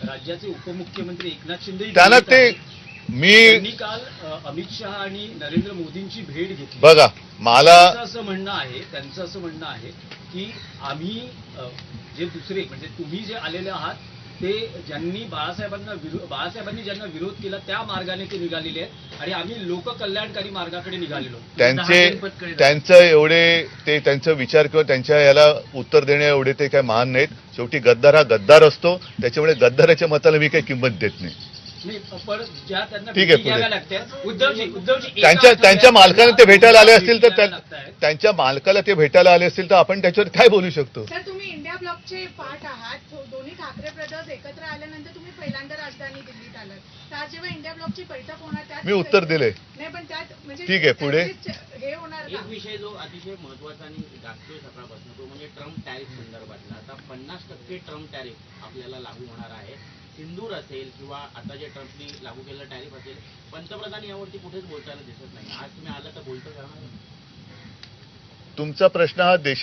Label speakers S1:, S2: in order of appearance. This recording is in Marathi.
S1: राज्याचे उपमुख्यमंत्री एकनाथ शिंदे
S2: त्यांना ते
S1: त्यांनी काल अमित शहा आणि नरेंद्र मोदींची भेट घेतली.
S2: बघा मला
S1: त्यांचं असं म्हणणं आहे की आम्ही जे दुसरे म्हणजे तुम्ही जे आलेले आहात ते ज्यांनी बाळासाहेबांनी ज्यांना विरोध केला त्या मार्गाने ते निघालेले आहेत आणि आम्ही लोककल्याणकारी मार्गाकडे निघालेलो.
S2: त्यांचं एवढे ते त्यांचा विचार किंवा त्यांच्या याला उत्तर देण्या एवढे ते काय महान नाहीत. शेवटी गद्दार हा गद्दार असतो, त्याच्यामुळे गद्दाराच्या मताला मी काही किंमत देत नाही.
S1: पण ज्या त्यांना
S2: ठीक आहे, पुढे
S1: उद्धवजी
S2: त्यांच्या मालकाला ते भेटायला आले असतील तर त्यांच्या मालकाला ते भेटायला आले असतील तर आपण त्याच्यावर काय बोलू शकतो.
S3: सर, तुम्ही इंडिया ब्लॉकचे पार्ट आहात. दोन्ही ठाकरे ब्रदर्स एकत्र आल्यानंतर तुम्ही पहिल्यांदा राजधानी दिल्लीत आलात. तर जेव्हा इंडिया ब्लॉकची बैठक होणार त्यात
S2: मी उत्तर दिले.
S3: नाही, पण त्यात म्हणजे
S2: ठीक आहे, पुढे
S3: हे होणार
S4: एक विषय जो अतिशय महत्वाचा आणि गाजतोय सकाळपासून तो म्हणजे ट्रम्प टॅरिफ संदर्भातला. आता 50% ट्रम्प टॅरिफ आपल्याला लागू होणार आहे. सिंदूर असेल किंवा आता जे ट्रम्पनी लागू केलेलं टॅरिफ असेल, पंतप्रधान यावरती कुठेच बोलताना दिसत नाही. आज तुम्ही आला तर बोलतो का?
S2: तुमचा प्रश्न हा